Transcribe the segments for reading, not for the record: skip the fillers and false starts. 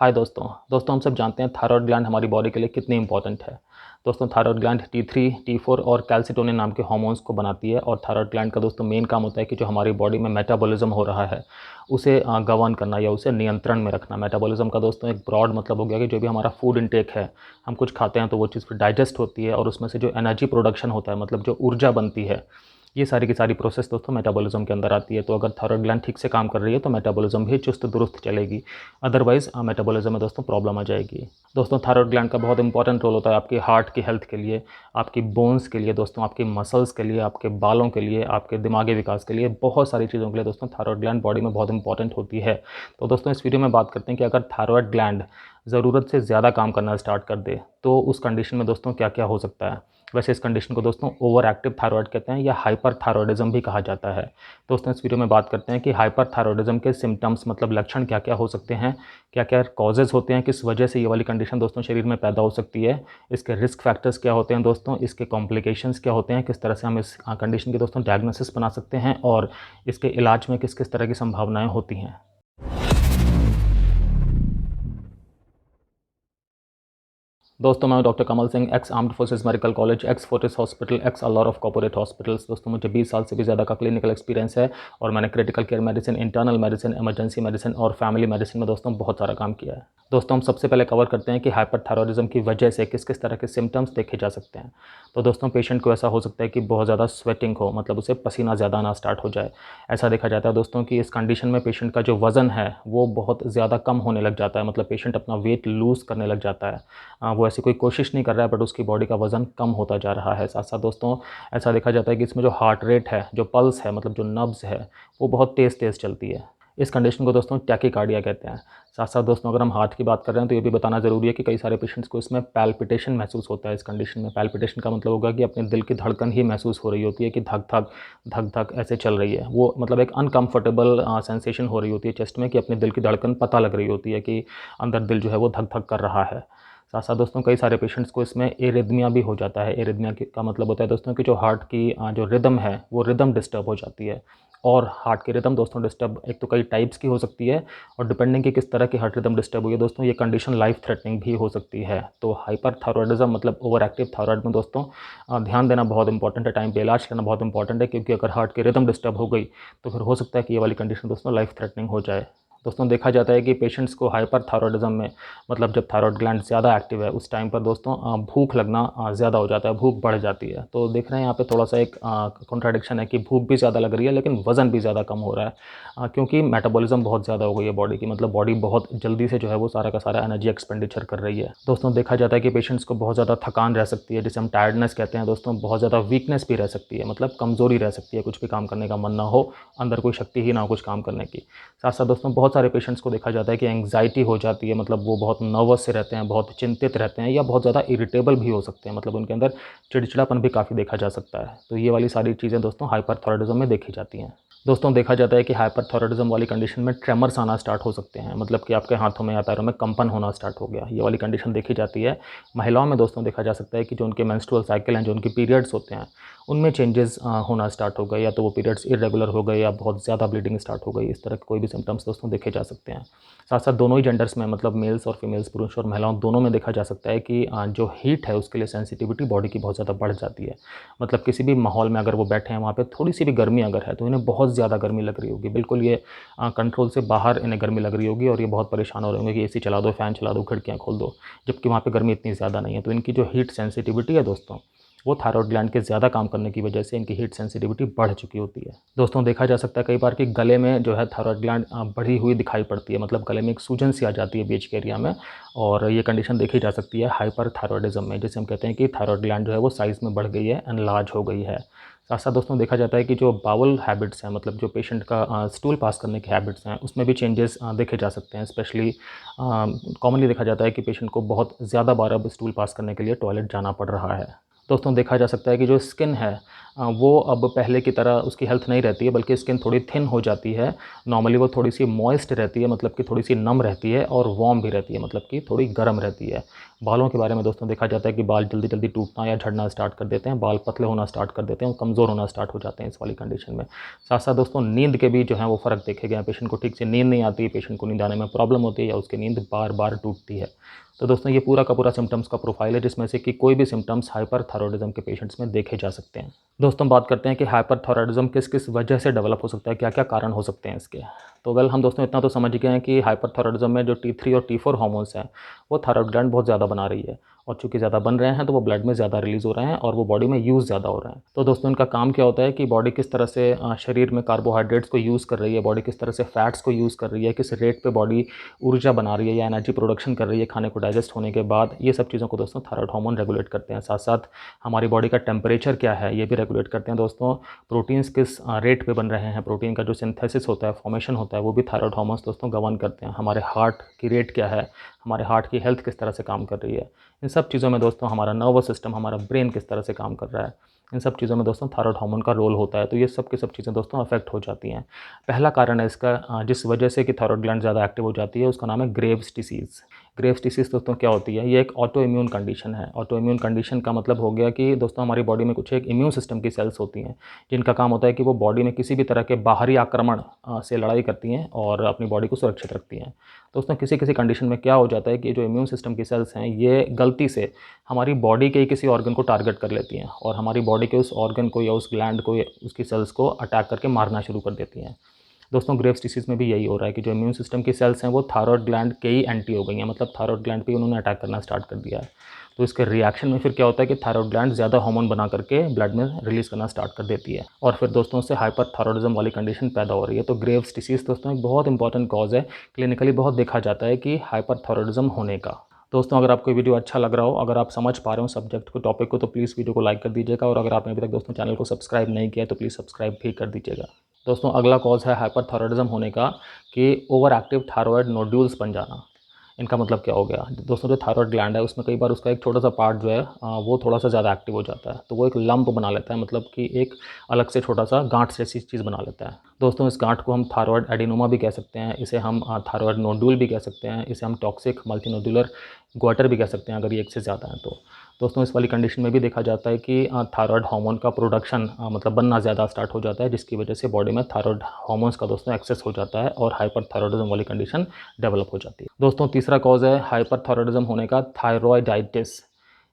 हाय दोस्तों हम सब जानते हैं थायराइड ग्लैंड हमारी बॉडी के लिए कितनी इंपॉर्टेंट है। दोस्तों थायराइड ग्लैंड T3, T4 और कैल्सिटोनिन नाम के हार्मोन्स को बनाती है और थायराइड ग्लैंड का दोस्तों मेन काम होता है कि जो हमारी बॉडी में मेटाबॉलिज्म हो रहा है उसे गवर्न करना या उसे नियंत्रण में रखना। मेटाबॉलिज्म का दोस्तों एक ब्रॉड मतलब हो गया कि जो भी हमारा फूड इनटेक है, हम कुछ खाते हैं तो वो चीज़ फिर डाइजेस्ट होती है और उसमें से जो एनर्जी प्रोडक्शन होता है, मतलब जो ऊर्जा बनती है, ये सारी की सारी प्रोसेस दोस्तों मेटाबॉलिज्म के अंदर आती है। तो अगर थायराइड ग्लैंड ठीक से काम कर रही है तो मेटाबॉलिज्म भी चुस्त दुरुस्त चलेगी, अदरवाइज मेटाबॉलिज्म में दोस्तों प्रॉब्लम आ जाएगी। दोस्तों थायराइड ग्लैंड का बहुत इंपॉर्टेंट रोल होता है आपकी हार्ट की हेल्थ के लिए, आपकी बोन्स के लिए दोस्तों, आपकी मसल्स के लिए, आपके बालों के लिए, आपके दिमागी विकास के लिए, बहुत सारी चीज़ों के लिए दोस्तों थायराइड ग्लैंड बॉडी में बहुत इंपॉर्टेंट होती है। तो दोस्तों इस वीडियो में बात करते हैं कि अगर थायराइड ग्लैंड ज़रूरत से ज़्यादा काम करना स्टार्ट कर दे तो उस कंडीशन में दोस्तों क्या क्या हो सकता है। वैसे इस कंडीशन को दोस्तों ओवर एक्टिव थायराइड कहते हैं या हाइपर थायराइडिज्म भी कहा जाता है। दोस्तों इस वीडियो में बात करते हैं कि हाइपर थायराइडिज्म के सिम्टम्स मतलब लक्षण क्या क्या हो सकते हैं, क्या क्या कॉजेज़ होते हैं, किस वजह से ये वाली कंडीशन दोस्तों शरीर में पैदा हो सकती है, इसके रिस्क फैक्टर्स क्या होते हैं दोस्तों, इसके कॉम्प्लिकेशंस क्या होते हैं, किस तरह से हम इस कंडीशन की दोस्तों डायग्नोसिस बना सकते हैं और इसके इलाज में किस किस तरह की संभावनाएँ होती हैं। दोस्तों मैं doctor Kamal Singh, x armed forces medical college, x Fortis hospital, x अलॉर of corporate hospitals. दोस्तों मुझे 20 साल से भी ज़्यादा का क्लिनिकल एक्सपीरियंस है और मैंने critical care medicine, internal medicine, emergency medicine और फैमिली मेडिसिन में दोस्तों बहुत सारा काम किया है। दोस्तों हम सबसे पहले कवर करते हैं कि हाइपरथायरॉयडिज्म की वजह से किस किस तरह के सिम्टम्स देखे जा सकते हैं। तो दोस्तों पेशेंट को ऐसा हो सकता है कि बहुत ज़्यादा स्वेटिंग हो, मतलब उसे पसीना ज़्यादा आना स्टार्ट हो जाए। ऐसा देखा जाता है दोस्तों कि इस कंडीशन में पेशेंट का जो वज़न है वो बहुत ज़्यादा कम होने लग जाता है, मतलब पेशेंट अपना वेट लूज़ करने लग जाता है। वो ऐसी कोई कोशिश नहीं कर रहा है बट उसकी बॉडी का वज़न कम होता जा रहा है। साथ साथ दोस्तों ऐसा देखा जाता है कि इसमें जो हार्ट रेट है, जो पल्स है, मतलब जो नब्ज़ है, वो बहुत तेज़ तेज़ चलती है। इस कंडीशन को दोस्तों टैकीकार्डिया कहते हैं। साथ साथ दोस्तों अगर हम हार्ट की बात कर रहे हैं तो ये भी बताना ज़रूरी है कि कई सारे पेशेंट्स को इसमें पैल्पिटेशन महसूस होता है। इस कंडीशन में पैल्पिटेशन का मतलब होगा कि अपने दिल की धड़कन ही महसूस हो रही होती है कि धक धक धक धक ऐसे चल रही है। वो मतलब एक अनकम्फर्टेबल सेंसेशन हो रही होती है चेस्ट में कि अपने दिल की धड़कन पता लग रही होती है कि अंदर दिल जो है वो धक धक कर रहा है। साथ साथ दोस्तों कई सारे पेशेंट्स को इसमें एरिथमिया भी हो जाता है। एरिथमिया का मतलब होता है दोस्तों कि जो हार्ट की जो रिदम है वो रिदम डिस्टर्ब हो जाती है। और हार्ट की रिदम दोस्तों डिस्टर्ब एक तो कई टाइप्स की हो सकती है और डिपेंडिंग कि किस तरह की हार्ट रिदम डिस्टर्ब हुई है दोस्तों ये कंडीशन लाइफ थ्रेटनिंग भी हो सकती है। तो हाइपरथायरॉयडिज्म मतलब ओवर एक्टिव थायराइड में दोस्तों ध्यान देना बहुत इंपॉर्टेंट है, टाइम पे इलाज करना बहुत इंपॉर्टेंट है, क्योंकि अगर हार्ट की रिदम डिस्टर्ब हो गई तो फिर हो सकता है कि ये वाली कंडीशन दोस्तों लाइफ थ्रेटनिंग हो जाए। दोस्तों देखा जाता है कि पेशेंट्स को हाइपरथायरॉयडिज्म में मतलब जब थायराइड ग्लैंड ज़्यादा एक्टिव है उस टाइम पर दोस्तों भूख लगना ज़्यादा हो जाता है, भूख बढ़ जाती है। तो देख रहे हैं यहाँ पे थोड़ा सा एक कॉन्ट्राडिक्शन है कि भूख भी ज़्यादा लग रही है लेकिन वज़न भी ज़्यादा कम हो रहा है, क्योंकि मेटाबॉलिज्म बहुत ज़्यादा हो गई है बॉडी की, मतलब बॉडी बहुत जल्दी से जो है वो सारा का सारा एनर्जी एक्सपेंडिचर कर रही है। दोस्तों देखा जाता है कि पेशेंट्स को बहुत ज़्यादा थकान रह सकती है, जिसे हम टायर्डनेस कहते हैं दोस्तों। बहुत ज़्यादा वीकनेस भी रह सकती है, मतलब कमज़ोरी रह सकती है, कुछ भी काम करने का मन ना हो, अंदर कोई शक्ति ही ना हो कुछ काम करने की। साथ साथ दोस्तों बहुत सारे पेशेंट्स को देखा जाता है कि एंग्जाइटी हो जाती है, मतलब वो बहुत नर्वस से रहते हैं, बहुत चिंतित रहते हैं या बहुत ज़्यादा इरिटेबल भी हो सकते हैं, मतलब उनके अंदर चिड़चिड़ापन भी काफ़ी देखा जा सकता है। तो ये वाली सारी चीज़ें दोस्तों हाइपरथायरॉयडिज्म में देखी जाती हैं। दोस्तों देखा जाता है कि हाइपरथायरॉयडिज्म वाली कंडीशन में ट्रेमर्स आना स्टार्ट हो सकते हैं, मतलब कि आपके हाथों में या पैरों में कंपन होना स्टार्ट हो गया, ये वाली कंडीशन देखी जाती है। महिलाओं में दोस्तों देखा जा सकता है कि जो उनके मेंस्ट्रुअल साइकिल हैं, जो उनके पीरियड्स होते हैं, उनमें चेंजेस होना स्टार्ट हो गए, या तो वो पीरियड्स इरेगुलर हो गए या बहुत ज़्यादा ब्लीडिंग स्टार्ट हो गई। इस तरह के कोई भी सिम्टम्स दोस्तों देखे जा सकते हैं। साथ साथ दोनों ही जेंडर्स में, मतलब मेल्स और फीमेल्स, पुरुष और महिलाओं दोनों में देखा जा सकता है कि जो हीट है उसके लिए सेंसिटिविटी बॉडी की बहुत ज़्यादा बढ़ जाती है। मतलब किसी भी माहौल में अगर वो बैठे हैं वहाँ पे थोड़ी सी भी गर्मी अगर है तो इन्हें बहुत ज़्यादा गर्मी लग रही होगी, बिल्कुल ये कंट्रोल से बाहर इन्हें गर्मी लग रही होगी और ये बहुत परेशान हो रहे होंगे कि एसी चला दो, फ़ैन चला दो, खिड़कियाँ खोल दो, जबकि वहाँ पे गर्मी इतनी ज़्यादा नहीं है। तो इनकी जो हीट सेंसिटिविटी है दोस्तों वो थायराइड ग्लैंड के ज़्यादा काम करने की वजह से इनकी हीट सेंसिटिविटी बढ़ चुकी होती है। दोस्तों देखा जा सकता है कई बार कि गले में जो है थायराइड ग्लैंड बढ़ी हुई दिखाई पड़ती है, मतलब गले में एक सूजन सी आ जाती है बीच के एरिया में, और ये कंडीशन देखी जा सकती है हाइपरथायरॉयडिज्म में, जिसे हम कहते हैं कि थायराइड ग्लैंड जो है वो साइज़ में बढ़ गई है, एनलार्ज हो गई है। साथ साथ दोस्तों देखा जाता है कि जो बाउल हैबिट्स हैं, मतलब जो पेशेंट का स्टूल पास करने के हैबिट्स हैं, उसमें भी चेंजेस देखे जा सकते हैं। स्पेशली कॉमनली देखा जाता है कि पेशेंट को बहुत ज़्यादा बार अब स्टूल पास करने के लिए टॉयलेट जाना पड़ रहा है। दोस्तों देखा जा सकता है कि जो स्किन है वो अब पहले की तरह उसकी हेल्थ नहीं रहती है, बल्कि स्किन थोड़ी थिन हो जाती है। नॉर्मली वो थोड़ी सी मॉइस्ट रहती है, मतलब कि थोड़ी सी नम रहती है, और वार्म भी रहती है, मतलब कि थोड़ी गर्म रहती है। बालों के बारे में दोस्तों देखा जाता है कि बाल जल्दी जल्दी टूटना या झड़ना स्टार्ट कर देते हैं, बाल पतले होना स्टार्ट कर देते हैं और कमज़ोर होना स्टार्ट हो जाते हैं इस वाली कंडीशन में। साथ साथ दोस्तों नींद के भी जो है वो फ़र्क देखे गए हैं। पेशेंट को ठीक से नींद नहीं आती, पेशेंट को नींद आने में प्रॉब्लम होती है या उसकी नींद बार बार टूटती है। तो दोस्तों ये पूरा का पूरा सिम्टम्स का प्रोफाइल है, जिसमें से कि कोई भी सिम्टम्स हाइपरथायरॉयडिज्म के पेशेंट्स में देखे जा सकते हैं। दोस्तों बात करते हैं कि हाइपरथायरॉयडिज्म किस किस वजह से डेवलप हो सकता है, क्या क्या कारण हो सकते हैं इसके। तो वेल हम दोस्तों इतना तो समझ गए हैं कि हाइपरथायरॉयडिज्म में जो T3 और T4 हार्मोन्स हैं वो थायरॉयड ग्लैंड बहुत ज़्यादा बना रही है, और चूंकि ज़्यादा बन रहे हैं तो वो ब्लड में ज़्यादा रिलीज़ हो रहे हैं और वो बॉडी में यूज़ ज़्यादा हो रहे हैं। तो दोस्तों इनका काम क्या होता है कि बॉडी किस तरह से शरीर में कार्बोहाइड्रेट्स को यूज़ कर रही है, बॉडी किस तरह से फैट्स को यूज़ कर रही है, किस रेट पे बॉडी ऊर्जा बना रही है या एनर्जी प्रोडक्शन कर रही है खाने को डाइजेस्ट होने के बाद, ये सब चीज़ों को दोस्तों थायरॉयड हार्मोन रेगुलेट करते हैं। साथ साथ हमारी बॉडी का टेम्परेचर क्या है ये भी रेगुलेट करते हैं दोस्तों। प्रोटीन्स किस रेट पे बन रहे हैं, प्रोटीन का जो सिंथेसिस होता है, फॉर्मेशन होता है, वो भी थायरॉयड हार्मोन्स दोस्तों गवर्न करते हैं। हमारे हार्ट की रेट क्या है, हमारे हार्ट की हेल्थ किस तरह से काम कर रही है, इन सब चीज़ों में दोस्तों हमारा नर्वस सिस्टम, हमारा ब्रेन किस तरह से काम कर रहा है, इन सब चीज़ों में दोस्तों थायरॉयड हार्मोन का रोल होता है। तो ये सब की सब चीज़ें दोस्तों अफेक्ट हो जाती हैं। पहला कारण है इसका जिस वजह से कि थायरॉयड ग्लैंड ज़्यादा एक्टिव हो जाती है, उसका नाम है ग्रेव्स डिसीज़। ग्रेव्स डिसीज़ दोस्तों क्या होती है, ये एक ऑटो इम्यून कंडीशन है। ऑटो इम्यून कंडीशन का मतलब हो गया कि दोस्तों हमारी बॉडी में कुछ एक इम्यून सिस्टम की सेल्स होती हैं, जिनका काम होता है कि वो बॉडी में किसी भी तरह के बाहरी आक्रमण से लड़ाई करती हैं और अपनी बॉडी को सुरक्षित रखती हैं। दोस्तों किसी किसी कंडीशन में क्या हो जाता है कि जो इम्यून सिस्टम की सेल्स हैं ये गलती से हमारी बॉडी के किसी ऑर्गन को टारगेट कर लेती हैं और हमारी बॉडी के उस ऑर्गन को या उस ग्लैंड को या उसकी सेल्स को अटैक करके मारना शुरू कर देती हैं। दोस्तों ग्रेव्स डिसीज़ में भी यही हो रहा है कि जो इम्यून सिस्टम की सेल्स हैं वो थायरॉयड ग्लैंड के ही एंटी हो गई हैं, मतलब थायरॉयड ग्लैंड पे उन्होंने अटैक करना स्टार्ट कर दिया है। तो इसके रिएक्शन में फिर क्या होता है कि थायरॉयड ग्लैंड ज़्यादा हार्मोन बना करके ब्लड में रिलीज़ करना स्टार्ट कर देती है और फिर दोस्तों से हाइपरथायरॉयडिज्म वाली कंडीशन पैदा हो रही है। तो ग्रेव्स डिसीज़ दोस्तों एक बहुत इंपॉर्टेंट कॉज है, क्लिनिकली बहुत देखा जाता है कि हाइपरथायरॉयडिज्म होने का। दोस्तों अगर आपको वीडियो अच्छा लग रहा हो, अगर आप समझ पा रहे हो सब्जेक्ट को, टॉपिक को, तो प्लीज़ वीडियो को लाइक कर दीजिएगा और अगर आपने अभी तक दोस्तों चैनल को सब्सक्राइब नहीं किया है तो प्लीज़ सब्सक्राइब भी कर दीजिएगा। दोस्तों अगला कॉज है हाइपरथायरॉयडिज्म होने का कि ओवर एक्टिव थायरॉयड नोड्यूल्स बन जाना। इनका मतलब क्या हो गया, दोस्तों जो थायरॉयड ग्लैंड है उसमें कई बार उसका एक छोटा सा पार्ट जो है वो थोड़ा सा ज़्यादा एक्टिव हो जाता है, तो वो एक लंप बना लेता है, मतलब कि एक अलग से छोटा सा गांठ जैसी चीज़ बना लेता है। दोस्तों इस गांठ को हम थायरॉयड एडिनोमा भी कह सकते हैं, इसे हम थायरॉयड नोड्यूल भी कह सकते हैं, इसे हम टॉक्सिक मल्टीनोड्यूलर ग्वाटर भी कह सकते हैं अगर ये एक से ज़्यादा है तो। दोस्तों इस वाली कंडीशन में भी देखा जाता है कि थायरॉयड हार्मोन का प्रोडक्शन मतलब बनना ज़्यादा स्टार्ट हो जाता है, जिसकी वजह से बॉडी में थायरॉयड हार्मोन्स का दोस्तों एक्सेस हो जाता है और हाइपरथायरॉयडिज्म वाली कंडीशन डेवलप हो जाती है। दोस्तों तीसरा कॉज है हाइपरथायरॉयडिज्म होने का थायरॉयडाइटिस।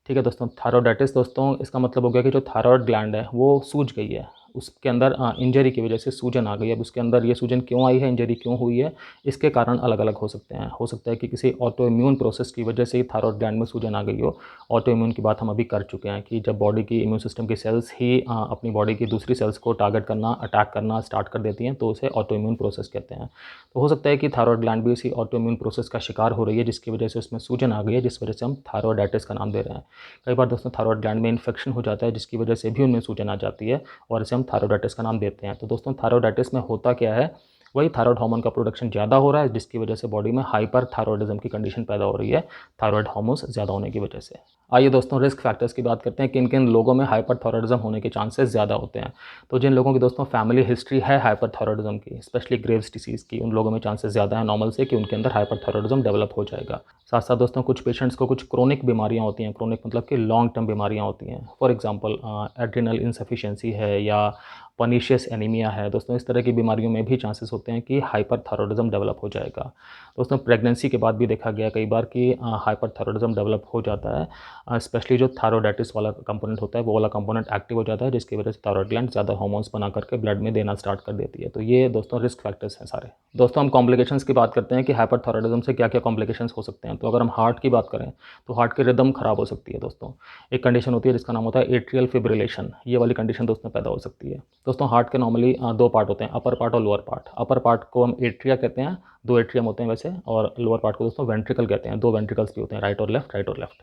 ठीक है दोस्तों, थायरॉयडाइटिस दोस्तों इसका मतलब हो गया कि जो थायरॉयड ग्लैंड है वो सूज गई है, उसके अंदर इंजरी की वजह से सूजन आ गई है। अब उसके अंदर ये सूजन क्यों आई है, इंजरी क्यों हुई है, इसके कारण अलग अलग हो सकते हैं। हो सकता है कि किसी ऑटो इम्यून प्रोसेस की वजह से ही थायरॉयड ग्लैंड में सूजन आ गई हो। ऑटो इम्यून की बात हम अभी कर चुके हैं कि जब बॉडी की इम्यून सिस्टम की सेल्स ही अपनी बॉडी की दूसरी सेल्स को टारगेट करना, अटैक करना स्टार्ट कर देती हैं तो उसे ऑटो इम्यून प्रोसेस कहते हैं। तो हो सकता है कि थायरॉयड ग्लैंड भी इसी ऑटो इम्यून प्रोसेस का शिकार हो रही है, जिसकी वजह से उसमें सूजन आ गई है, जिस वजह से हम थायरॉयडाइटिस का नाम दे रहे हैं। कई बार दोस्तों थायरॉयड ग्लैंड में इन्फेक्शन हो जाता है, जिसकी वजह से भी उनमें सूजन आ जाती है और इसे हम थायरॉयडाइटिस का नाम देते हैं। तो दोस्तों थायरॉयडाइटिस में होता क्या है, वही थायरॉयड हार्मोन का प्रोडक्शन ज़्यादा हो रहा है, जिसकी वजह से बॉडी में हाइपरथायरॉयडिज्म की कंडीशन पैदा हो रही है थायरॉयड हार्मोन्स ज़्यादा होने की वजह से। आइए दोस्तों रिस्क फैक्टर्स की बात करते हैं, किन किन लोगों में हाइपरथायरॉयडिज्म होने के चांसेस ज़्यादा होते हैं। तो जिन लोगों की दोस्तों फैमिली हिस्ट्री है हाइपरथायरॉयडिज्म की, स्पेशली ग्रेव्स डिसीज़ की, उन लोगों में चांसेस ज़्यादा है नॉर्मल से कि उनके अंदर हाइपरथायरॉयडिज्म डेवलप हो जाएगा। साथ साथ दोस्तों कुछ पेशेंट्स को कुछ क्रोनिक बीमारियां होती हैं, क्रोनिक मतलब कि लॉन्ग टर्म बीमारियां होती हैं। फॉर एग्जांपल एड्रिनल इनसफिशिएंसी है या पर्नीशियस एनीमिया है। दोस्तों इस तरह की बीमारियों में भी चांसेस होते हैं कि हाइपरथायरॉयडिज्म डेवलप हो जाएगा। दोस्तों प्रेगनेंसी के बाद भी देखा गया कई बार कि हाइपरथायरॉयडिज्म डेवलप हो जाता है, स्पेशली जो थायरॉयडाइटिस वाला कंपोनेंट होता है वो वाला कंपोनेंट एक्टिव हो जाता है, जिसकी वजह से थायरॉयड ग्लैंड ज़्यादा हार्मोन्स बना करके ब्लड में देना स्टार्ट कर देती है। तो ये दोस्तों रिस्क फैक्टर्स हैं सारे। दोस्तों हम कॉम्प्लिकेशंस की बात करते हैं कि हाइपरथायरॉयडिज्म से क्या क्या कॉम्प्लिकेशंस हो सकते हैं। तो अगर हम हार्ट की बात करें तो हार्ट की रिदम खराब हो सकती है दोस्तों। एक कंडीशन होती है जिसका नाम होता है एट्रियल फिब्रिलेशन, ये वाली कंडीशन दोस्तों पैदा हो सकती है। दोस्तों हार्ट के नॉर्मली दो पार्ट होते हैं, अपर पार्ट और लोअर पार्ट। अपर पार्ट को हम एट्रिया कहते हैं, दो एट्रियम होते हैं वैसे, और लोअर पार्ट को दोस्तों वेंट्रिकल कहते हैं, दो वेंट्रिकल्स भी होते हैं, राइट और लेफ्ट, राइट और लेफ्ट।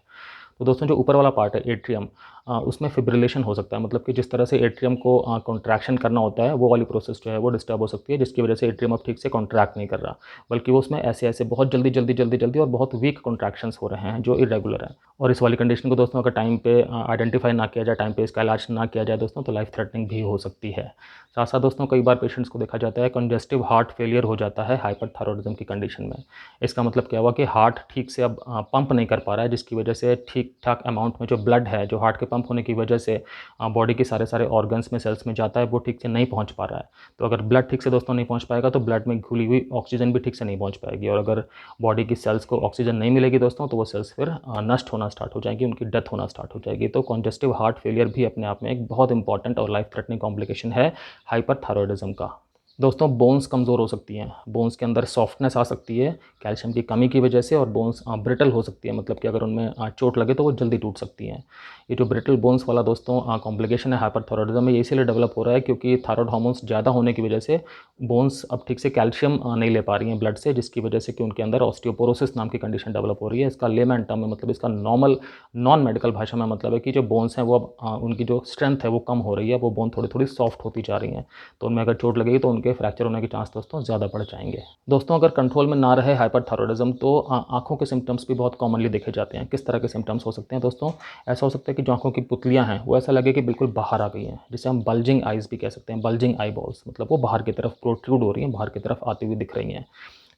तो दोस्तों जो ऊपर वाला पार्ट है एट्रियम, उसमें फिब्रिलेशन हो सकता है, मतलब कि जिस तरह से एट्रियम को कॉन्ट्रैक्शन करना होता है वो वाली प्रोसेस जो है वो डिस्टर्ब हो सकती है, जिसकी वजह से एट्रियम अब ठीक से कॉन्ट्रैक्ट नहीं कर रहा, बल्कि वो उसमें ऐसे ऐसे बहुत जल्दी जल्दी जल्दी जल्दी और बहुत वीक कॉन्ट्रैक्शंस हो रहे हैं जो इरेगुलर है। और इस वाली कंडीशन को दोस्तों अगर टाइम पे आइडेंटिफाई ना किया जाए, टाइम पे इसका इलाज ना किया जाए दोस्तों, तो लाइफ थ्रेटनिंग भी हो सकती है। साथ साथ दोस्तों कई बार पेशेंट्स को देखा जाता है कंजेस्टिव हार्ट फेलियर हो जाता है हाइपरथायरॉयडिज्म की कंडीशन में। इसका मतलब क्या हुआ कि हार्ट ठीक से अब पंप नहीं कर पा रहा है, जिसकी वजह से ठीक ठाक अमाउंट में जो ब्लड है जो हार्ट के पंप होने की वजह से बॉडी के सारे सारे ऑर्गन्स में, सेल्स में जाता है, वो ठीक से नहीं पहुंच पा रहा है। तो अगर ब्लड ठीक से दोस्तों नहीं पहुंच पाएगा तो ब्लड में घुली हुई ऑक्सीजन भी ठीक से नहीं पहुंच पाएगी, और अगर बॉडी की सेल्स को ऑक्सीजन नहीं मिलेगी दोस्तों तो वो सेल्स फिर नष्ट होना स्टार्ट हो जाएगी, उनकी डेथ होना स्टार्ट हो जाएगी। तो कॉन्जेस्टिव हार्ट फेलियर भी अपने आप में एक बहुत इंपॉर्टेंट और लाइफ थ्रेटनिंग कॉम्प्लिकेशन है हाइपरथायरॉयडिज्म का। दोस्तों बोन्स कमज़ोर हो सकती हैं, बोन्स के अंदर सॉफ्टनेस आ सकती है कैल्शियम की कमी की वजह से, और बोन्स ब्रिटल हो सकती है, मतलब कि अगर उनमें चोट लगे तो वो जल्दी टूट सकती हैं। ये जो ब्रिटल बोन्स वाला दोस्तों कॉम्प्लिकेशन है हाइपरथायरॉयडिज्म में, ये इसीलिए डेवलप हो रहा है क्योंकि थायराइड हार्मोन्स ज़्यादा होने की वजह से बोन्स अब ठीक से कैल्शियम नहीं ले पा रही हैं ब्लड से, जिसकी वजह से कि उनके अंदर ऑस्टियोपोरोसिस नाम की कंडीशन डेवलप हो रही है। इसका लेमैन टर्म में, मतलब इसका नॉर्मल नॉन मेडिकल भाषा में मतलब है कि जो बोन्स हैं वो अब उनकी जो स्ट्रेंथ है वो कम हो रही है, वो बोन थोड़ी थोड़ी सॉफ्ट होती जा रही हैं, तो उनमें अगर चोट लगेगी तो उनके फ्रैक्चर होने के चांस दोस्तों ज़्यादा बढ़ जाएंगे। दोस्तों अगर कंट्रोल में ना रहे हाइपरथायरॉयडिज्म तो आंखों के सिम्टम्स भी बहुत कॉमनली देखे जाते हैं। किस तरह के सिम्टम्स हो सकते हैं दोस्तों? ऐसा हो सकता है कि जो आंखों की पुतलियां हैं वो ऐसा लगे कि बिल्कुल बाहर आ गई हैं, जिसे हम बल्जिंग आइज़ भी कह सकते हैं, बल्जिंग आई बॉल्स, मतलब वो बाहर की तरफ प्रोट्रूड हो रही हैं, बाहर की तरफ आती हुई दिख रही हैं।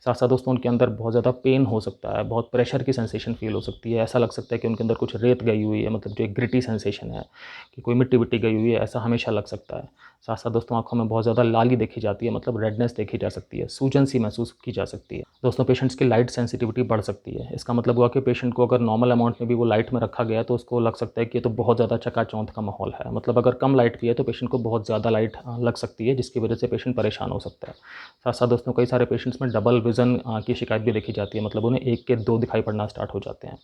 साथ साथ दोस्तों उनके अंदर बहुत ज़्यादा पेन हो सकता है, बहुत प्रेशर की सेंसेशन फील हो सकती है, ऐसा लग सकता है कि उनके अंदर कुछ रेत गई हुई है, मतलब जो एक ग्रिटी सेंसेशन है कि कोई मिट्टी विट्टी गई हुई है, ऐसा हमेशा लग सकता है। साथ साथ दोस्तों आंखों में बहुत ज़्यादा लाली देखी जाती है, मतलब रेडनेस देखी जा सकती है, सूजन सी महसूस की जा सकती है। दोस्तों पेशेंट्स की लाइट सेंसिटिविटी बढ़ सकती है। इसका मतलब हुआ कि पेशेंट को अगर नॉर्मल अमाउंट में भी वो लाइट में रखा गया तो उसको लग सकता है कि ये तो बहुत ज़्यादा चकाचौंध का माहौल है, मतलब अगर कम लाइट भी है तो पेशेंट को बहुत ज़्यादा लाइट लग सकती है, जिसकी वजह से पेशेंट परेशान हो सकता है। साथ साथ दोस्तों कई सारे पेशेंट्स में डबल विज़न की शिकायत भी देखी जाती है, मतलब उन्हें एक के दो दिखाई पड़ना स्टार्ट हो जाते हैं।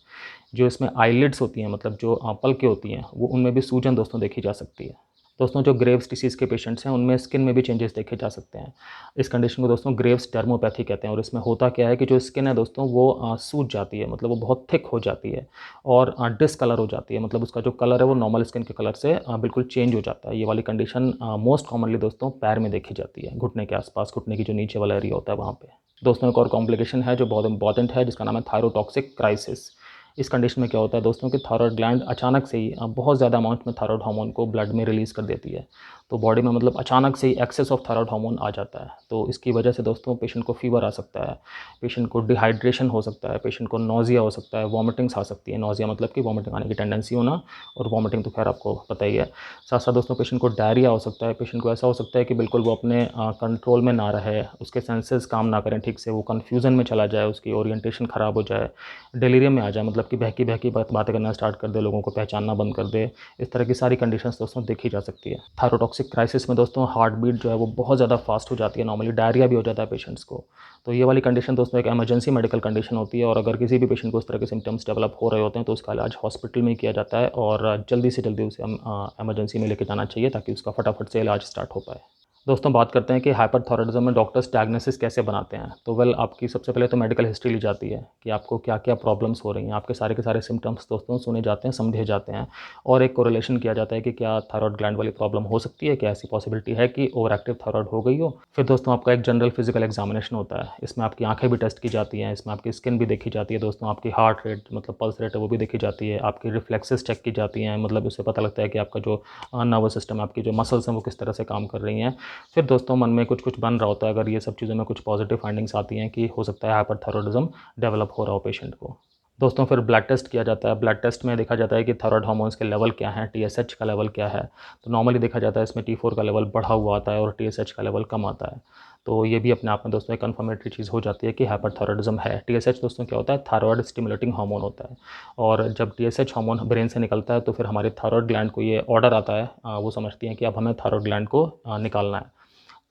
जो इसमें आईलिड्स होती हैं, मतलब जो पलकें होती हैं, वो उनमें भी सूजन दोस्तों देखी जा सकती है। दोस्तों जो ग्रेव्स डिसीज़ के पेशेंट्स हैं उनमें स्किन में भी चेंजेस देखे जा सकते हैं। इस कंडीशन को दोस्तों ग्रेव्स डर्मोपैथी कहते हैं, और इसमें होता क्या है कि जो स्किन है दोस्तों वो सूज जाती है, मतलब वो बहुत थिक हो जाती है और डिसकलर हो जाती है, मतलब उसका जो कलर है वो नॉर्मल स्किन के कलर से बिल्कुल चेंज हो जाता है। ये वाली कंडीशन मोस्ट कॉमनली दोस्तों पैर में देखी जाती है, घुटने के आसपास, घुटने की जो नीचे वाला एरिया होता है वहाँ पे। दोस्तों एक और कॉम्प्लिकेशन है जो बहुत इंपॉर्टेंट है, जिसका नाम है थायरोटॉक्सिक क्राइसिस। इस कंडीशन में क्या होता है दोस्तों कि थायराइड ग्लैंड अचानक से ही बहुत ज़्यादा अमाउंट में थायराइड हार्मोन को ब्लड में रिलीज़ कर देती है, तो बॉडी में मतलब अचानक से ही एक्सेस ऑफ थायराइड हार्मोन आ जाता है। तो इसकी वजह से दोस्तों पेशेंट को फीवर आ सकता है, पेशेंट को डिहाइड्रेशन हो सकता है, पेशेंट को नोज़िया हो सकता है, वॉमिटिंग्स आ सकती है। नोज़िया मतलब कि वॉमिटिंग आने की टेंडेंसी होना, और वॉमिटिंग तो खैर आपको पता ही है। साथ साथ दोस्तों पेशेंट को डायरिया हो सकता है, पेशेंट को ऐसा हो सकता है कि बिल्कुल वो अपने कंट्रोल में ना रहे, उसके सेंसेस काम ना करें ठीक से, वो कन्फ्यूज़न में चला जाए, उसकी ओरिएंटेशन ख़राब हो जाए, डिलीरियम में आ जाए, मतलब कि बहकी बहकी बातें करना स्टार्ट कर दे, लोगों को पहचानना बंद कर दे। इस तरह की सारी कंडीशंस दोस्तों देखी जा सकती है। थायरोटॉक्सिक क्राइसिस में दोस्तों हार्ट बीट जो है वो बहुत ज़्यादा फास्ट हो जाती है, नॉर्मली डायरिया भी हो जाता है पेशेंट्स को। तो ये वाली कंडीशन दोस्तों एक इमरजेंसी मेडिकल कंडीशन होती है, और अगर किसी भी पेशेंट को इस तरह के सिम्टम्स डेवलप हो रहे होते हैं तो उसका इलाज हॉस्पिटल में ही किया जाता है, और जल्दी से जल्दी उसे हम इमरजेंसी में लेके जाना चाहिए ताकि उसका फटाफट से इलाज स्टार्ट हो पाए। दोस्तों बात करते हैं कि हाइपरथायरॉयडिज्म में डॉक्टर्स डायग्नोसिस कैसे बनाते हैं। तो वेल आपकी सबसे पहले तो मेडिकल हिस्ट्री ली जाती है कि आपको क्या क्या प्रॉब्लम्स हो रही हैं, आपके सारे के सारे सिम्टम्स दोस्तों सुने जाते हैं, समझे जाते हैं, और एक कोरिलेशन किया जाता है कि क्या थायराइड ग्लैंड वाली प्रॉब्लम हो सकती है, क्या ऐसी पॉसिबिलिटी है कि ओवर एक्टिव थायराइड हो गई हो। फिर दोस्तों आपका एक जनरल फिजिकल एग्जामिनेशन होता है, इसमें आपकी आंखें भी टेस्ट की जाती हैं, इसमें आपकी स्किन भी देखी जाती है दोस्तों, आपकी हार्ट रेट मतलब पल्स रेट है वो भी देखी जाती है, आपकी रिफ्लेक्सेस चेक की जाती हैं, मतलब उससे पता लगता है कि आपका जो नर्वस सिस्टम, आपकी जो मसल्स हैं वो किस तरह से काम कर रही हैं। फिर दोस्तों मन में कुछ कुछ बन रहा होता है, अगर ये सब चीज़ों में कुछ पॉजिटिव फाइंडिंग्स आती हैं कि हो सकता है हाइपरथायरॉयडिज्म डेवलप हो रहा हो पेशेंट को। दोस्तों फिर ब्लड टेस्ट किया जाता है। ब्लड टेस्ट में देखा जाता है कि थायराइड हार्मोन्स के लेवल क्या हैं, टीएसएच का लेवल क्या है। तो नॉर्मली देखा जाता है इसमें T4 का लेवल बढ़ा हुआ आता है और टीएसएच का लेवल कम आता है। तो ये भी अपने आप में दोस्तों एक कन्फर्मेटरी चीज़ हो जाती है कि हाइपरथायरॉयडिज्म है। टीएसएच दोस्तों क्या होता है, थायराइड स्टिमुलेटिंग हार्मोन होता है, और जब टीएसएच हार्मोन ब्रेन से निकलता है तो फिर हमारे थायराइड ग्लैंड को ये ऑर्डर आता है, वो समझती हैं कि अब हमें थायराइड ग्लैंड को निकालना है,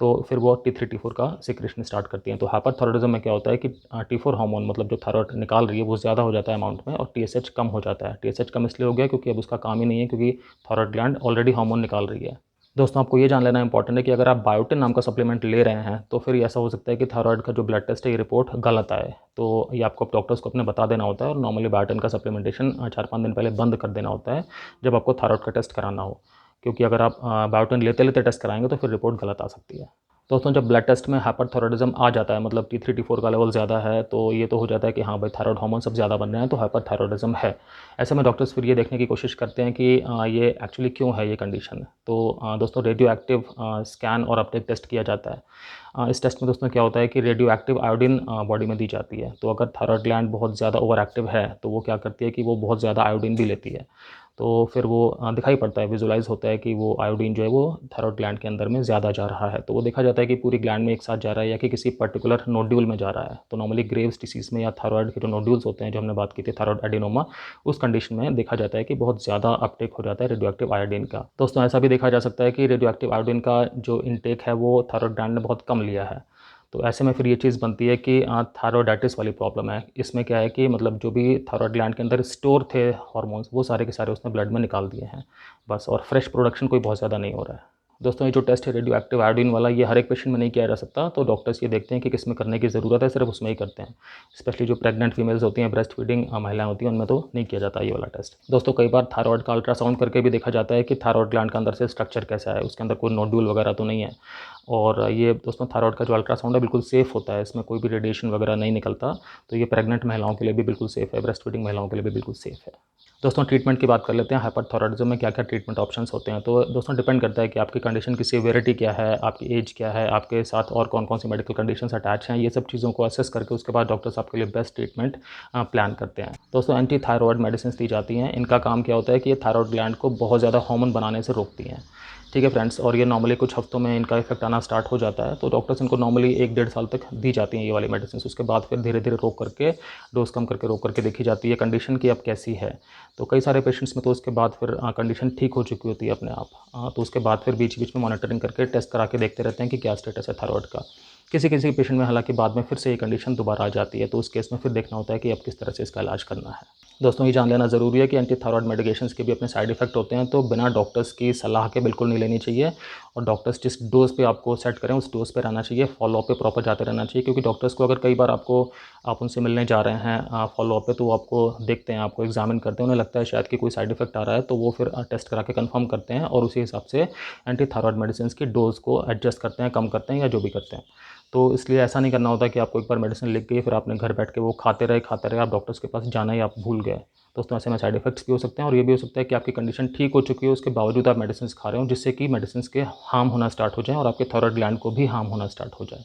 तो फिर वो T3 T4 का सिक्रेशन स्टार्ट करती हैं। तो हाइपरथायरॉयडिज्म में क्या होता है कि T4 हार्मोन मतलब जो थायराइड निकाल रही है वो ज़्यादा हो जाता है अमाउंट में, और टीएसएच कम हो जाता है। टीएसएच कम इसलिए हो गया क्योंकि अब उसका काम ही नहीं है, क्योंकि थायराइड ग्लैंड ऑलरेडी हार्मोन निकाल रही है। दोस्तों आपको ये जान लेना इंपॉर्टेंट है कि अगर आप बायोटिन नाम का सप्लीमेंट ले रहे हैं तो फिर ऐसा हो सकता है कि थायराइड का जो ब्लड टेस्ट है ये रिपोर्ट गलत आए। तो ये आपको डॉक्टर्स को अपने बता देना होता है और नॉर्मली बायोटिन का सप्लीमेंटेशन 4-5 दिन पहले बंद कर देना होता है जब आपको थायराइड का टेस्ट कराना हो, क्योंकि अगर आप बायोटिन लेते लेते टेस्ट कराएंगे तो फिर रिपोर्ट गलत आ सकती है। दोस्तों जब ब्लड टेस्ट में हाइपरथायरॉयडिज्म आ जाता है, मतलब T3 T4 का लेवल ज़्यादा है, तो ये तो हो जाता है कि हाँ भाई थायराइड हार्मोन सब ज़्यादा बन रहे हैं तो हाइपरथायरॉयडिज्म है। ऐसे में डॉक्टर्स फिर ये देखने की कोशिश करते हैं कि ये एक्चुअली क्यों है ये कंडीशन। तो दोस्तों रेडियो एक्टिव स्कैन और अपटेक टेस्ट किया जाता है। इस टेस्ट में दोस्तों क्या होता है कि रेडियो एक्टिव आयोडीन बॉडी में दी जाती है। तो अगर थायराइड ग्लैंड बहुत ज़्यादा ओवर एक्टिव है तो वो क्या करती है कि वो बहुत ज़्यादा आयोडीन भी लेती है। तो फिर वो दिखाई पड़ता है, विजुलाइज़ होता है कि वो आयोडीन जो है वो थायराइड ग्लैंड के अंदर में ज़्यादा जा रहा है। तो वो देखा जाता है कि पूरी ग्लैंड में एक साथ जा रहा है या कि किसी पर्टिकुलर नोड्यूल में जा रहा है। तो नॉर्मली ग्रेव्स डिसीज़ में या थायराइड के जो नोड्यूल्स होते हैं, जो हमने बात की थी थायराइड एडिनोमा, उस कंडीशन में देखा जाता है कि बहुत ज़्यादा अपटेक हो जाता है रेडियो एक्टिव आयोडीन का। दोस्तों ऐसा भी देखा जा सकता है कि रेडियो एक्टिव आयोडीन का जो इनटेक है वो थायराइड ग्लैंड ने बहुत कम लिया है। तो ऐसे में फिर ये चीज़ बनती है कि थायरॉयडाइटिस वाली प्रॉब्लम है। इसमें क्या है कि मतलब जो भी थायराइड ग्लैंड के अंदर स्टोर थे हार्मोन्स, वो सारे के सारे उसने ब्लड में निकाल दिए हैं बस, और फ्रेश प्रोडक्शन कोई बहुत ज़्यादा नहीं हो रहा है। दोस्तों ये जो टेस्ट है रेडियो एक्टिव आयोडीन वाला, ये हर एक पेशेंट में नहीं किया जा सकता। तो डॉक्टर्स ये देखते हैं कि किस में करने की ज़रूरत है, सिर्फ उसमें ही करते हैं। स्पेशली जो प्रेग्नेंट फीमेल्स होती हैं, ब्रेस्ट फीडिंग महिलाएं होती हैं, उनमें तो नहीं किया जाता ये वाला टेस्ट। दोस्तों कई बार थायराइड का अल्ट्रासाउंड करके भी देखा जाता है कि थायराइड ग्लैंड का अंदर से स्ट्रक्चर कैसा है, उसके अंदर कोई नोड्यूल वगैरह तो नहीं है। और ये दोस्तों थायराइड का जो अल्ट्रासाउंड है बिल्कुल सेफ़ होता है, इसमें कोई भी रेडिएशन वगैरह नहीं निकलता। तो ये प्रेग्नेंट महिलाओं के लिए भी बिल्कुल सेफ़ है, ब्रेस्ट फीडिंग महिलाओं के लिए भी बिल्कुल सेफ़ है। दोस्तों ट्रीटमेंट की बात कर लेते हैं। हाइपरथायरॉयडिज्म में क्या-क्या ट्रीटमेंट ऑप्शंस होते हैं। तो दोस्तों डिपेंड करता है कि आपकी कंडीशन की सीवियरिटी क्या है, आपकी एज क्या है, आपके साथ और कौन-कौन सी मेडिकल कंडीशंस अटैच हैं। ये सब चीज़ों को असेस करके उसके बाद डॉक्टर्स आपके लिए बेस्ट ट्रीटमेंट प्लान करते हैं। दोस्तों एंटी थायराइड मेडिसिन्स दी जाती हैं। इनका काम क्या होता है कि ये थायराइड ग्लैंड को बहुत ज़्यादा हार्मोन बनाने से रोकती हैं। ठीक है फ्रेंड्स, और ये नॉर्मली कुछ हफ्तों में इनका इफेक्ट आना स्टार्ट हो जाता है। तो डॉक्टर्स इनको नॉर्मली 1-1.5 साल तक दी जाती हैं ये वाली मेडिसिन। उसके बाद फिर धीरे-धीरे रोक करके, डोज़ कम करके, रोक करके देखी जाती है कंडीशन की अब कैसी है। तो कई सारे पेशेंट्स में तो उसके बाद फिर कंडीशन ठीक हो चुकी होती है अपने आप। तो उसके बाद फिर बीच-बीच में मॉनिटरिंग करके टेस्ट करा के देखते रहते हैं कि क्या स्टेटस है थायराइड का। किसी-किसी पेशेंट में हालाँकि बाद में फिर से ये कंडीशन दोबारा आ जाती है, तो उस केस में फिर देखना होता है कि अब किस तरह से इसका इलाज करना है। दोस्तों ये जान लेना ज़रूरी है कि एंटी थायराइड मेडिकेशंस के भी अपने साइड इफ़ेक्ट होते हैं, तो बिना डॉक्टर्स की सलाह के बिल्कुल नहीं लेनी चाहिए। और डॉक्टर्स जिस डोज़ पे आपको सेट करें उस डोज़ पे रहना चाहिए, फॉलो-अप पे प्रॉपर जाते रहना चाहिए। क्योंकि डॉक्टर्स को अगर कई बार आप उनसे मिलने जा रहे हैं फॉलो-अप पे, तो वो आपको देखते हैं, आपको एग्ज़ामिन करते हैं, उन्हें लगता है शायद कि कोई साइड इफ़ेक्ट आ रहा है, तो वो फिर टेस्ट करा के कन्फर्म करते हैं और उसी हिसाब से एंटी थायराइड मेडिसिन्स की डोज़ को एडजस्ट करते हैं, कम करते हैं या जो भी करते हैं। तो इसलिए ऐसा नहीं करना होता कि आपको एक बार मेडिसिन लिख गई, फिर आपने घर बैठ के वो खाते रहे, आप डॉक्टर्स के पास जाना ही आप भूल गए। दोस्तों ऐसे में साइड इफ़ेक्ट्स भी हो सकते हैं और ये भी हो सकता है कि आपकी कंडीशन ठीक हो चुकी है, उसके बावजूद आप मेडिसिन खा रहे हो, जिससे कि मेडिसिन के हार्म होना स्टार्ट हो जाए और आपके थायराइड ग्लैंड को भी हार्म होना स्टार्ट हो जाए।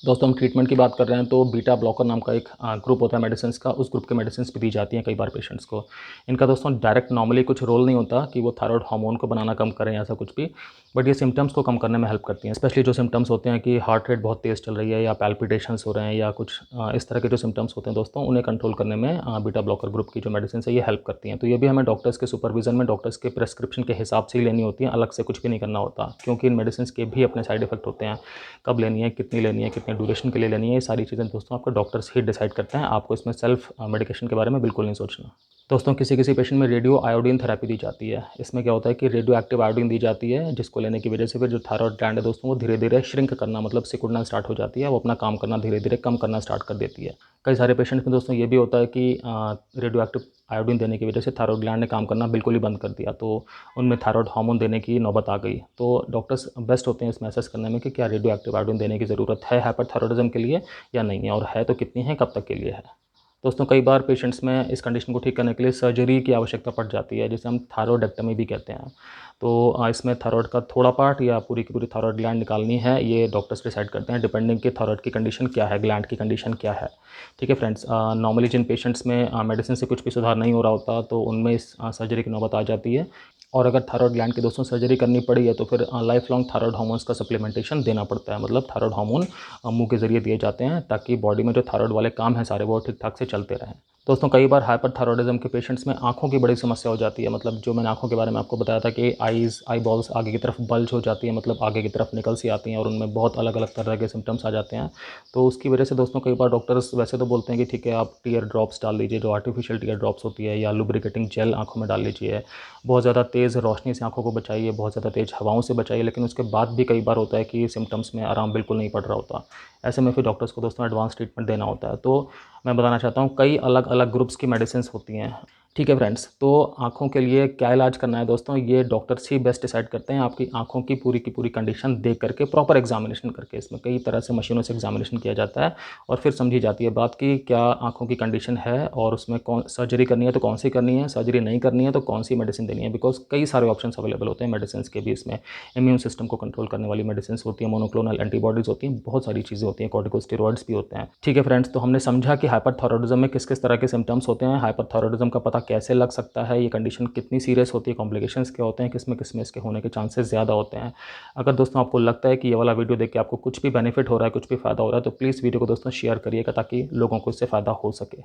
दोस्तों हम ट्रीटमेंट की बात कर रहे हैं तो बीटा ब्लॉकर नाम का एक ग्रुप होता है मेडिसिन्स का, उस ग्रुप के मेडिसिन्स भी दी जाती हैं कई बार पेशेंट्स को। इनका दोस्तों डायरेक्ट नॉर्मली कुछ रोल नहीं होता कि वो थायराइड हार्मोन को बनाना कम करें, ऐसा कुछ भी, बट ये सिम्टम्स को कम करने में हेल्प करती हैं। स्पेशली जो सिम्टम्स होते हैं कि हार्ट रेट बहुत तेज़ चल रही है या पैल्पिटेशंस हो रहे हैं या कुछ इस तरह के जो सिम्टम्स होते हैं दोस्तों, उन्हें कंट्रोल करने में बीटा ब्लॉकर ग्रुप की जो मेडिसिन है ये हेल्प करती हैं। तो ये भी हमें डॉक्टर्स के सुपरविजन में, डॉक्टर्स के प्रेस्क्रिप्शन के हिसाब से ही लेनी होती हैं, अलग से कुछ भी नहीं करना होता, क्योंकि इन मेडिसिन के भी अपने साइड इफेक्ट होते हैं। कब लेनी है, कितनी लेनी है, कितने ड्यूरेशन के लिए लेनी है, ये सारी चीज़ें दोस्तों आपको डॉक्टर्स ही डिसाइड करते हैं। आपको इसमें सेल्फ मेडिकेशन के बारे में बिल्कुल नहीं सोचना। दोस्तों किसी पेशेंट में रेडियो आयोडीन थेरेपी दी जाती है। इसमें क्या होता है कि रेडियो एक्टिव आयोडीन दी जाती है, जिसको लेने की वजह से फिर जो थायराइड ग्लैंड है दोस्तों वो धीरे-धीरे श्रिंक करना, मतलब सिकुड़ना स्टार्ट हो जाती है, वो अपना काम करना धीरे-धीरे कम करना स्टार्ट कर देती है। कई सारे पेशेंट्स में दोस्तों ये भी होता है कि रेडियो एक्टिव आयोडीन देने की वजह से थायराइड ग्लैंड ने काम करना बिल्कुल ही बंद कर दिया, तो उनमें थायराइड हार्मोन देने की नौबत आ गई। तो डॉक्टर्स बेस्ट होते हैं इसमें असेस करने में कि क्या रेडियो एक्टिव आयोडीन देने की ज़रूरत है हाइपरथायरॉयडिज्म के लिए या नहीं है, और है तो कितनी है, कब तक के लिए है। दोस्तों कई बार पेशेंट्स में इस कंडीशन को ठीक करने के लिए सर्जरी की आवश्यकता पड़ जाती है, जिसे हम थायरॉयडेक्टमी भी कहते हैं। तो इसमें थायराइड का थोड़ा पार्ट या पूरी की पूरी थायराइड ग्लैंड निकालनी है, ये डॉक्टर्स डिसाइड करते हैं डिपेंडिंग कि थायराइड की कंडीशन क्या है, ग्लैंड की कंडीशन क्या है। ठीक है फ्रेंड्स, नॉर्मली जिन पेशेंट्स में मेडिसिन से कुछ भी सुधार नहीं हो रहा होता, तो उनमें इस सर्जरी की नौबत आ जाती है। और अगर थायराइड ग्लैंड की दोस्तों सर्जरी करनी पड़ी है तो फिर लाइफ लॉन्ग थायराइड हार्मोन्स का सप्लीमेंटेशन देना पड़ता है। मतलब थायराइड हार्मोन मुंह के ज़रिए दिए जाते हैं ताकि बॉडी में जो थायराइड वाले काम हैं सारे वो ठीक ठाक से चलते रहें। दोस्तों कई बार हाइपरथायरॉयडिज्म के पेशेंट्स में आँखों की बड़ी समस्या हो जाती है। मतलब जो मैंने आँखों के बारे में आपको बताया था कि आई बॉल्स आगे की तरफ बल्ज हो जाती है, मतलब आगे की तरफ निकल सी आती हैं और उनमें बहुत अलग-अलग तरह के सिम्पटम्स आ जाते हैं। तो उसकी वजह से दोस्तों कई बार डॉक्टर्स वैसे तो बोलते हैं कि ठीक है आप टीयर ड्रॉप्स डाल लीजिए, जो आर्टिफिशियल टीयर ड्रॉप्स होती है, या लुब्रिकेटिंग जेल आँखों में डाल लीजिए। बहुत ज़्यादा तेज़ रोशनी से आँखों को बचाइए, बहुत ज़्यादा तेज़ हवाओं से बचाइए, लेकिन उसके बाद भी कई बार होता है कि सिम्पटम्स में आराम बिल्कुल नहीं पड़ रहा होता। ऐसे में फिर डॉक्टर्स को दोस्तों एडवांस ट्रीटमेंट देना होता है। तो मैं बताना चाहता हूँ कई अलग-अलग ग्रुप्स की मेडिसिन्स होती हैं। ठीक है फ्रेंड्स, तो आँखों के लिए क्या इलाज करना है दोस्तों, ये डॉक्टर्स ही बेस्ट डिसाइड करते हैं आपकी आँखों की पूरी कंडीशन देख करके, प्रॉपर एग्जामिनेशन करके। इसमें कई तरह से मशीनों से एग्जामिनेशन किया जाता है और फिर समझी जाती है बात कि क्या आँखों की कंडीशन है और उसमें कौन सर्जरी करनी है तो कौन सी करनी है, सर्जरी नहीं करनी है तो कौन सी मेडिसिन देनी है। बिकॉज़ कई सारे ऑप्शंस अवेलेबल होते हैं मेडिसिन्स के भी। इसमें इम्यून सिस्टम को कंट्रोल करने वाली मेडिसिन्स होती हैं, मोनोक्लोनल एंटीबॉडीज़ होती हैं, बहुत सारी चीज़ें होती हैं, कॉर्टिकोस्टेरॉइड्स भी होते हैं। ठीक है फ्रेंड्स, तो हमने समझा कि हाइपरथायरॉयडिज्म में किस-किस तरह के सिम्पटम्स होते हैं, हाइपरथायरॉयडिज्म का पता कैसे लग सकता है, ये कंडीशन कितनी सीरियस होती है, कॉम्प्लिकेशंस क्या होते हैं, किस में इसके होने के चांसेस ज़्यादा होते हैं। अगर दोस्तों आपको लगता है कि ये वाला वीडियो देख के आपको कुछ भी बेनिफिट हो रहा है, कुछ भी फ़ायदा हो रहा है, तो प्लीज़ वीडियो को दोस्तों शेयर करिएगा ताकि लोगों को इससे फ़ायदा हो सके।